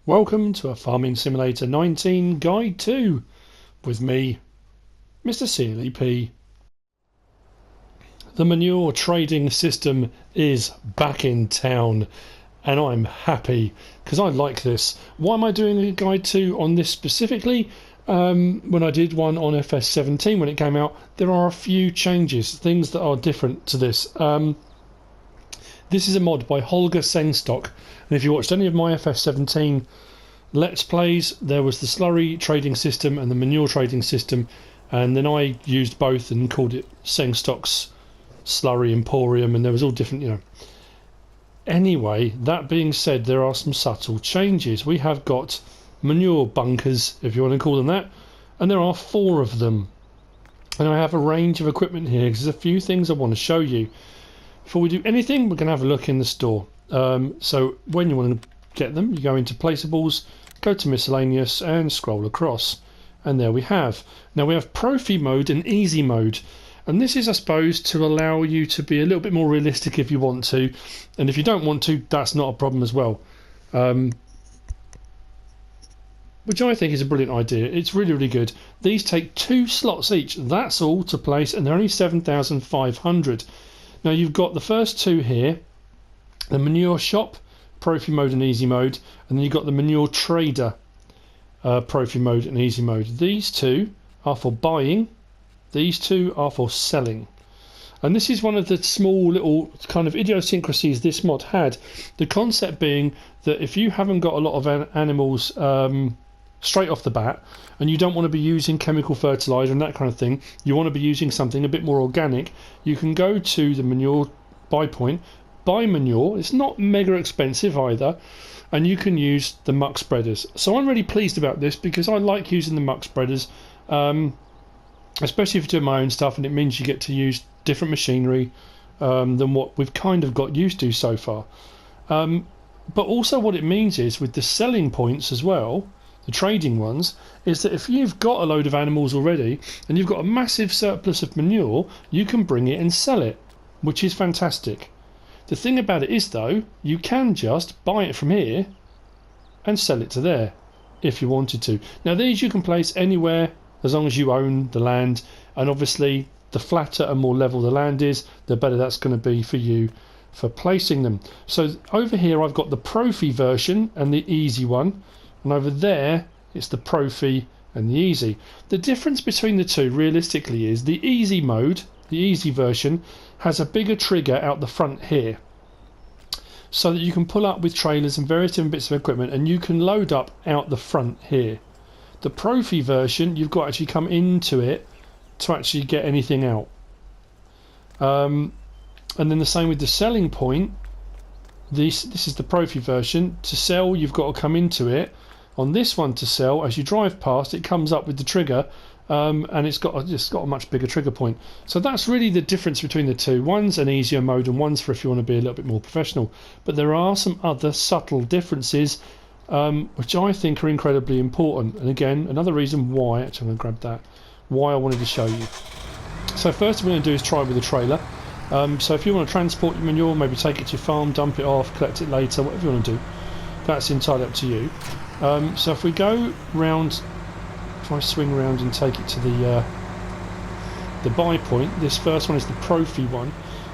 Welcome to a Farming Simulator 19 Guide 2 with me, MrSealyp. The Manure Trading System is back in town and I'm happy because I like this. Why am I doing a Guide 2 on this specifically? When I did one on FS17 when it came out, there are a few changes, things that are different to this. This is a mod by Holger Sengstock, and if you watched any of my FS17 Let's Plays, there was the Slurry trading system and the Manure trading system, and then I used both and called it Sengstock's Slurry Emporium, and there was all different, Anyway, that being said, there are some subtle changes. We have got manure bunkers, if you want to call them that, and there are 4 of them. And I have a range of equipment here because there's a few things I want to show you. Before we do anything, we're going to have a look in the store. So when you want to get them, you go into Placeables, go to Miscellaneous and scroll across. And there we have. Now we have Profi mode and Easy mode. And this is, I suppose, to allow you to be a little bit more realistic if you want to. And if you don't want to, that's not a problem as well. Which I think is a brilliant idea. It's really, really good. These take 2 slots each. That's all to place, and they're only 7,500. Now you've got the first 2 here, the Manure Shop, Profi mode and Easy mode, and then you've got the Manure Trader, Profi mode and Easy mode. These 2 are for buying, these 2 are for selling. And this is one of the small little kind of idiosyncrasies this mod had. The concept being that if you haven't got a lot of animals straight off the bat, and you don't want to be using chemical fertilizer and that kind of thing, you want to be using something a bit more organic, you can go to the manure buy point, buy manure. It's not mega expensive either, and you can use the muck spreaders. So I'm really pleased about this because I like using the muck spreaders, especially if you're doing my own stuff, and it means you get to use different machinery than what we've kind of got used to so far. But also what it means is with the selling points as well, the trading ones, is that if you've got a load of animals already and you've got a massive surplus of manure, you can bring it and sell it, which is fantastic. The thing about it is though, you can just buy it from here and sell it to there if you wanted to. Now these you can place anywhere as long as you own the land, and obviously the flatter and more level the land is, the better that's going to be for you for placing them. So over here I've got the Profi version and the Easy one, and over there it's the Profi and the Easy. The difference between the two realistically is the Easy mode, the Easy version, has a bigger trigger out the front here, so that you can pull up with trailers and various different bits of equipment, and you can load up out the front here. The Profi version, you've got to actually come into it to actually get anything out. And then the same with the selling point. This is the Profi version. To sell, you've got to come into it. On this one, to sell, as you drive past, it comes up with the trigger, and it's got a much bigger trigger point. So that's really the difference between the two. One's an easier mode and one's for if you want to be a little bit more professional. But there are some other subtle differences which I think are incredibly important. And again, another reason why, actually I'm going to grab that, why I wanted to show you. So first what we're going to do is try with a trailer. So if you want to transport your manure, maybe take it to your farm, dump it off, collect it later, whatever you want to do, that's entirely up to you. So if we go round, if I swing around and take it to the buy point, this first one is the Profi one.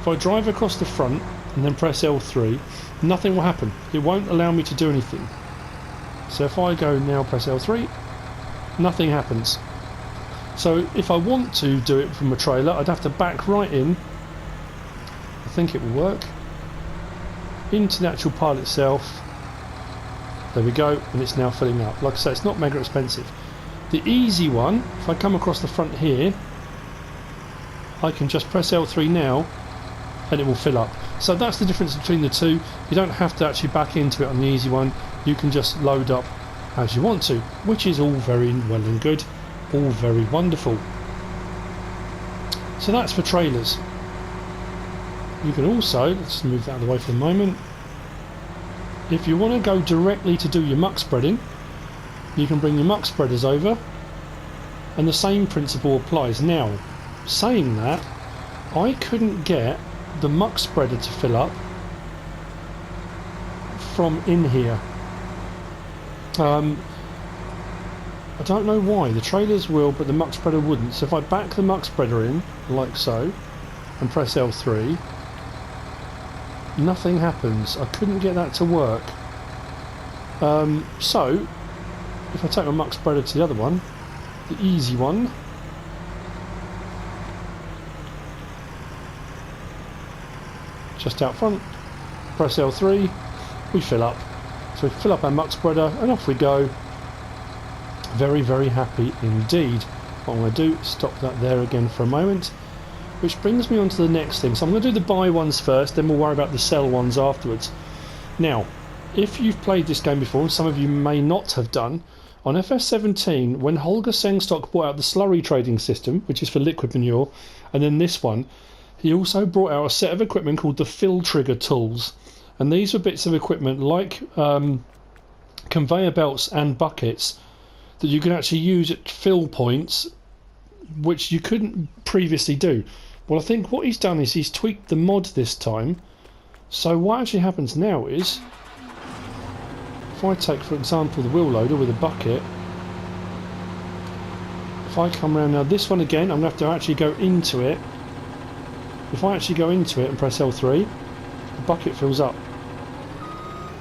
If I drive across the front and then press L3, nothing will happen. It won't allow me to do anything. So if I go now, press L3, nothing happens. So if I want to do it from a trailer, I'd have to back right in. I think it will work. Into the actual pile itself. There we go, and it's now filling up. Like I say, it's not mega expensive. The Easy one, if I come across the front here, I can just press L3 now and it will fill up. So that's the difference between the two. You don't have to actually back into it on the Easy one. You can just load up as you want to, which is all very well and good, all very wonderful. So that's for trailers. You can also, let's move that out of the way for the moment, if you want to go directly to do your muck spreading, you can bring your muck spreaders over, and the same principle applies. Now, saying that, I couldn't get the muck spreader to fill up from in here. I don't know why. The trailers will, but the muck spreader wouldn't. So if I back the muck spreader in, like so, and press L3, nothing happens. I couldn't get that to work. So, if I take my muck spreader to the other one, the easy one, just out front, press L3, we fill up. So we fill up our muck spreader and off we go. Very, very happy indeed. What I'm going to do is stop that there again for a moment, which brings me on to the next thing. So I'm going to do the buy ones first, then we'll worry about the sell ones afterwards. Now, if you've played this game before, and some of you may not have done, on FS17, when Holger Sengstock brought out the Slurry Trading System, which is for liquid manure, and then this one, he also brought out a set of equipment called the fill trigger tools. And these were bits of equipment like conveyor belts and buckets that you can actually use at fill points, which you couldn't previously do. Well, I think what he's done is he's tweaked the mod this time. So what actually happens now is, if I take, for example, the wheel loader with a bucket, if I come around now, this one again, I'm going to have to actually go into it. If I actually go into it and press L3, the bucket fills up.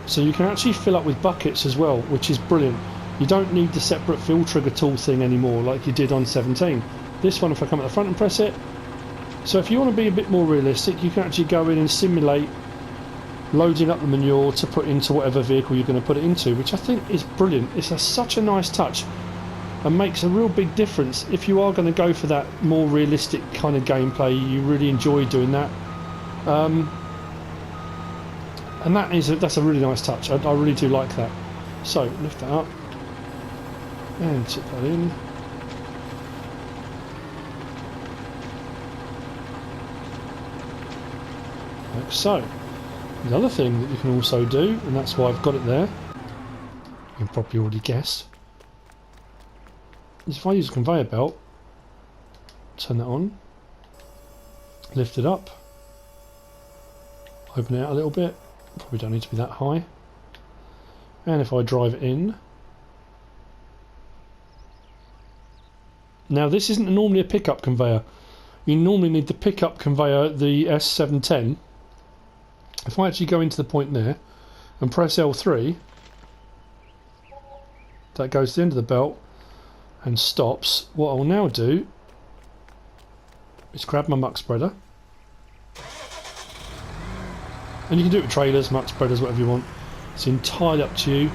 So you can actually fill up with buckets as well, which is brilliant. You don't need the separate fill trigger tool thing anymore like you did on 17. This one, if I come at the front and press it, so if you want to be a bit more realistic, you can actually go in and simulate loading up the manure to put into whatever vehicle you're going to put it into, which I think is brilliant. It's such a nice touch and makes a real big difference if you are going to go for that more realistic kind of gameplay. You really enjoy doing that. And that's a really nice touch. I really do like that. So lift that up and sit that in. Like so. The other thing that you can also do, and that's why I've got it there, you can probably already guess, is if I use a conveyor belt, turn that on, lift it up, open it out a little bit, probably don't need to be that high, and if I drive it in, now this isn't normally a pickup conveyor. You normally need the pickup conveyor, the S710. If I actually go into the point there and press L3, that goes to the end of the belt and stops. What I'll now do is grab my muck spreader, and you can do it with trailers, muck spreaders, whatever you want. It's entirely up to you.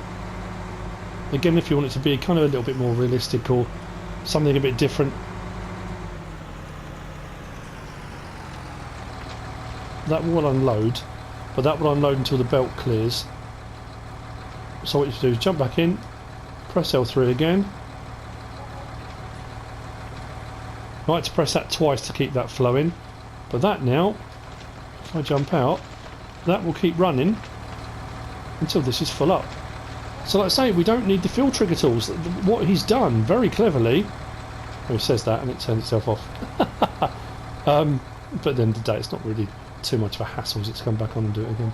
Again, if you want it to be kind of a little bit more realistic or something a bit different, that will unload, but that will unload until the belt clears. So what you do is jump back in, press L3 again. I like to press that twice to keep that flowing, but that now, if I jump out, that will keep running until this is full up. So like I say, we don't need the fill trigger tools. What he's done very cleverly, oh, he says that and it turns itself off. But at the end of the day, it's not really too much of a hassle to come back on and do it again.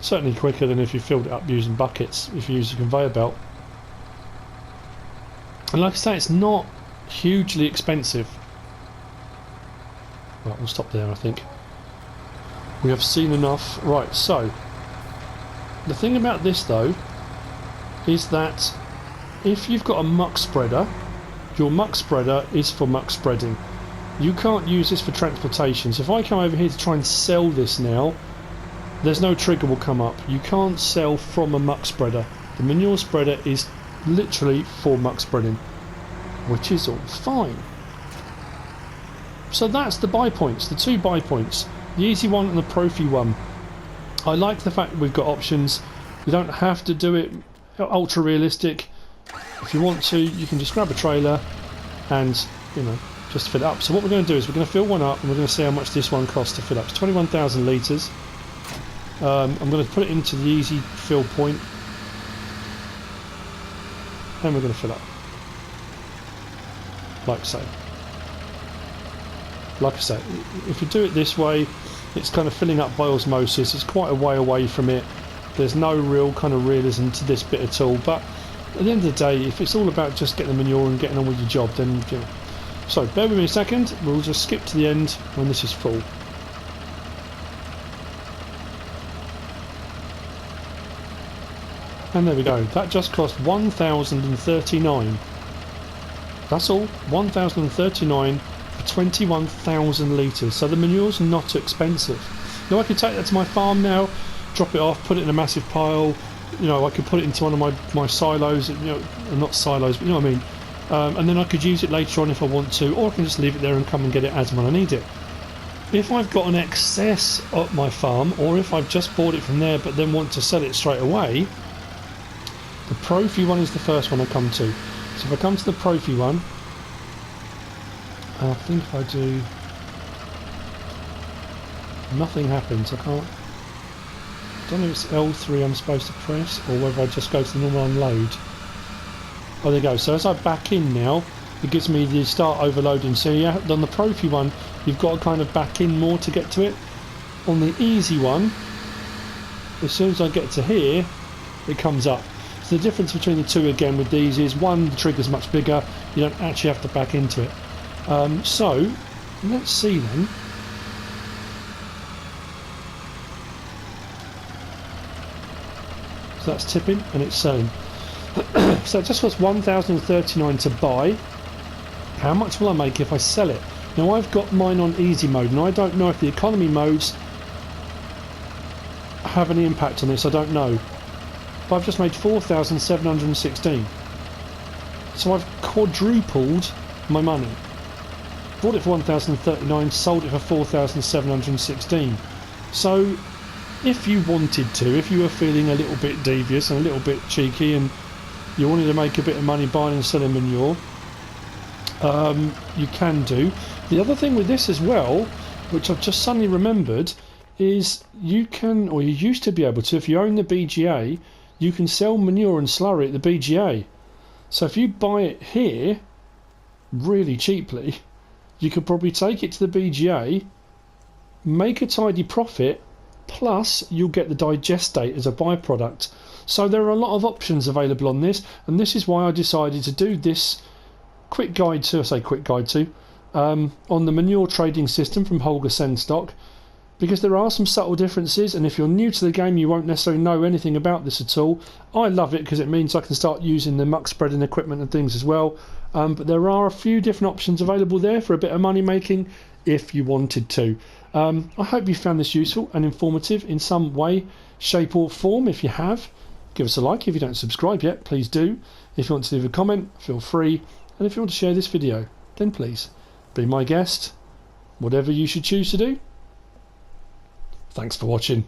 Certainly quicker than if you filled it up using buckets, if you use a conveyor belt. And like I say, it's not hugely expensive. Right, we'll stop there, I think. We have seen enough. Right, so the thing about this though is that if you've got a muck spreader, your muck spreader is for muck spreading. You can't use this for transportation. So if I come over here to try and sell this now, there's no trigger will come up. You can't sell from a muck spreader. The manure spreader is literally for muck spreading, which is all fine. So that's the buy points, the two buy points, the easy one and the profi one. I like the fact that we've got options. You don't have to do it ultra realistic. If you want to, you can just grab a trailer and, you know, just fill it up. So what we're going to do is we're going to fill one up and we're going to see how much this one costs to fill up. It's 21,000 litres. I'm going to put it into the easy fill point, and we're going to fill up like so. Like I say, if you do it this way, it's kind of filling up by osmosis. It's quite a way away from it. There's no real kind of realism to this bit at all. But at the end of the day, if it's all about just getting the manure and getting on with your job, then you know. So bear with me a second. We'll just skip to the end when this is full. And there we go. That just cost 1,039. That's all. 1,039 for 21,000 litres. So the manure's not expensive. Now I could take that to my farm now, drop it off, put it in a massive pile. You know, I could put it into one of my silos. You know, not silos, but you know what I mean. And then I could use it later on if I want to, or I can just leave it there and come and get it as and when I need it. If I've got an excess at my farm, or if I've just bought it from there but then want to sell it straight away, the Profi one is the first one I come to. So if I come to the Profi one, I think if I do, nothing happens. I don't know if it's L3 I'm supposed to press, or whether I just go to the normal unload. Oh, there you go. So as I back in now, it gives me the start overloading. So yeah, on the Profi one, you've got to kind of back in more to get to it. On the easy one, as soon as I get to here, it comes up. So the difference between the two again with these is, one, the trigger's much bigger. You don't actually have to back into it. So let's see then. So that's tipping and it's selling. So it just costs 1,039 to buy. How much will I make if I sell it? Now I've got mine on easy mode, and I don't know if the economy modes have any impact on this. I don't know. But I've just made 4,716. So I've quadrupled my money. Bought it for 1,039, sold it for 4,716. So if you wanted to, if you were feeling a little bit devious and a little bit cheeky and you wanted to make a bit of money buying and selling manure, you can do. The other thing with this as well, which I've just suddenly remembered, is you can, or you used to be able to, if you own the BGA, you can sell manure and slurry at the BGA. So if you buy it here really cheaply, you could probably take it to the BGA, make a tidy profit, plus you'll get the digestate as a byproduct. So there are a lot of options available on this, and this is why I decided to do this quick guide to, on the Manure Trading System from Holger Sengstock, because there are some subtle differences, and if you're new to the game you won't necessarily know anything about this at all. I love it because it means I can start using the muck spreading equipment and things as well, but there are a few different options available there for a bit of money making if you wanted to. I hope you found this useful and informative in some way, shape or form. If you have, give us a like. If you don't subscribe yet, please do. If you want to leave a comment, feel free, and if you want to share this video, then please be my guest, whatever you should choose to do. Thanks for watching.